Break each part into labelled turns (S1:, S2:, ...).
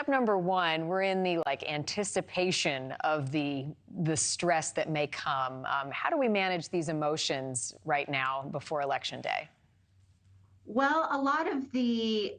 S1: step number one, we're in the anticipation of the stress that may come. How do we manage these emotions right now before Election Day?
S2: Well, a lot of the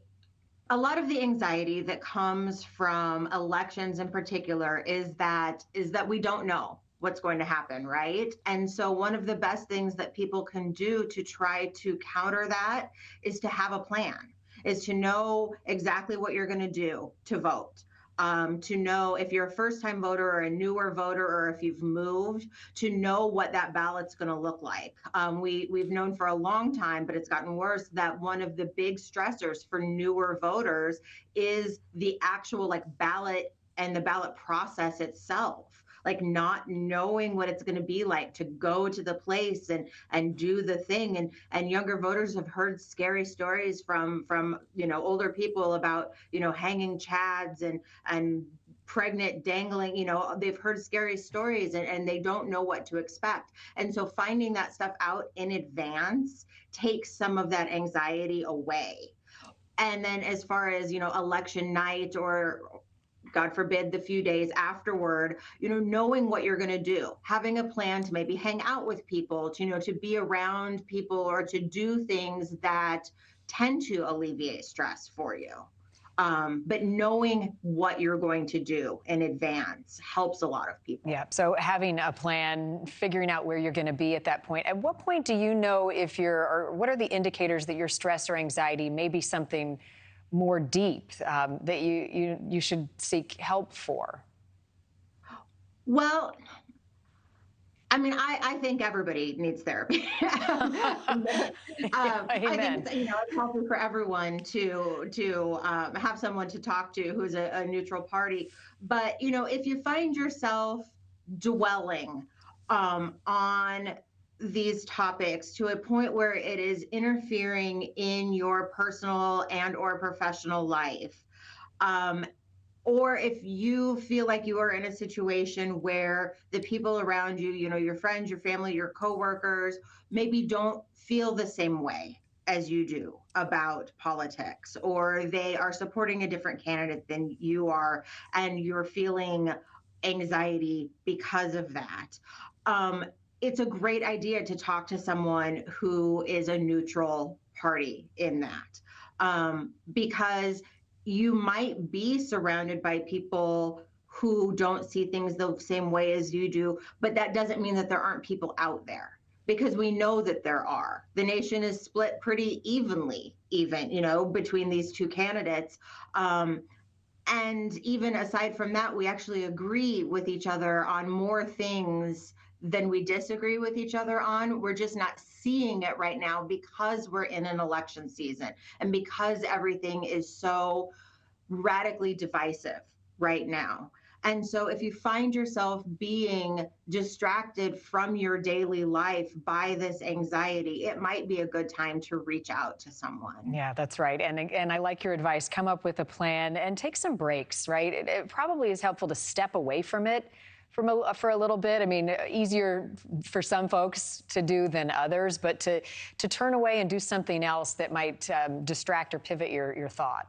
S2: anxiety that comes from elections in particular is that we don't know what's going to happen, right? And so one of the best things that people can do to try to counter that is to have a plan, is to know exactly what you're going to do to vote. To know if you're a first time voter or a newer voter, or if you've moved, to know what that ballot's going to look like. We've known for a long time, but it's gotten worse, that one of the big stressors for newer voters is the actual ballot and the ballot process itself. Like not knowing what it's going to be like to go to the place and do the thing. And younger voters have heard scary stories from older people about hanging chads and pregnant dangling. They've heard scary stories, and they don't know what to expect. And so finding that stuff out in advance takes some of that anxiety away. And then as far as election night, or God forbid, the few days afterward, knowing what you're going to do, having a plan to maybe hang out with people, to be around people, or to do things that tend to alleviate stress for you. But knowing what you're going to do in advance helps a lot of people.
S1: Yeah, so having a plan, figuring out where you're going to be at that point. At what point do you know or what are the indicators that your stress or anxiety may be something more deep that you should seek help for?
S2: Well, I mean, I think everybody needs therapy. I think it's healthy for everyone to have someone to talk to who's a neutral party. But if you find yourself dwelling on these topics to a point where it is interfering in your personal and or professional life, or if you feel like you are in a situation where the people around you, your friends, your family, your coworkers, maybe don't feel the same way as you do about politics, or they are supporting a different candidate than you are, and you're feeling anxiety because of that, it's a great idea to talk to someone who is a neutral party in that, because you might be surrounded by people who don't see things the same way as you do, but that doesn't mean that there aren't people out there, because we know that there are. The nation is split pretty evenly, between these two candidates. And even aside from that, we actually agree with each other on more things than we disagree with each other on. We're just not seeing it right now because we're in an election season, and because everything is so radically divisive right now. And so if you find yourself being distracted from your daily life by this anxiety, it might be a good time to reach out to someone.
S1: Yeah, that's right. And I like your advice. Come up with a plan and take some breaks, right? It probably is helpful to step away from it for a little bit. I mean, easier for some folks to do than others, but to turn away and do something else that might distract or pivot your thought.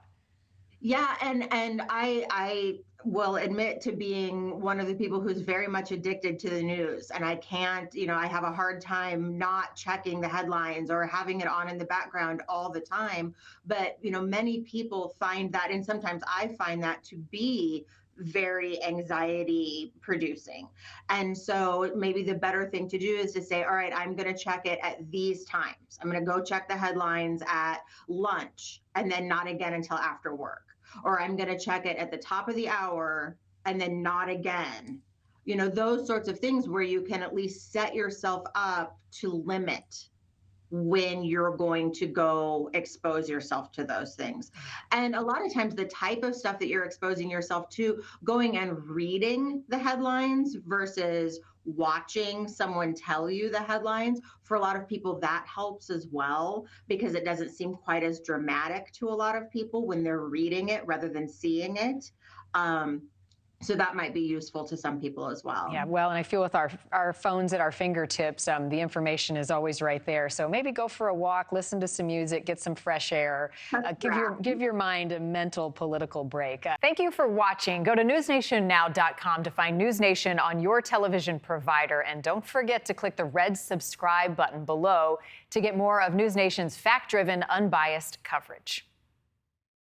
S2: Yeah, and I will admit to being one of the people who's very much addicted to the news, and I can't, I have a hard time not checking the headlines or having it on in the background all the time. But many people find that, and sometimes I find that to be very anxiety producing. And so maybe the better thing to do is to say, all right, I'm going to check it at these times. I'm going to go check the headlines at lunch and then not again until after work. Or I'm going to check it at the top of the hour and then not again. Those sorts of things where you can at least set yourself up to limit when you're going to go expose yourself to those things. And a lot of times the type of stuff that you're exposing yourself to, going and reading the headlines versus watching someone tell you the headlines, for a lot of people that helps as well, because it doesn't seem quite as dramatic to a lot of people when they're reading it rather than seeing it. So that might be useful to some people as well.
S1: Yeah, well, and I feel with our phones at our fingertips, the information is always right there. So maybe go for a walk, listen to some music, get some fresh air, give your mind a mental political break. Thank you for watching. Go to newsnationnow.com to find NewsNation on your television provider, and don't forget to click the red subscribe button below to get more of NewsNation's fact-driven, unbiased coverage.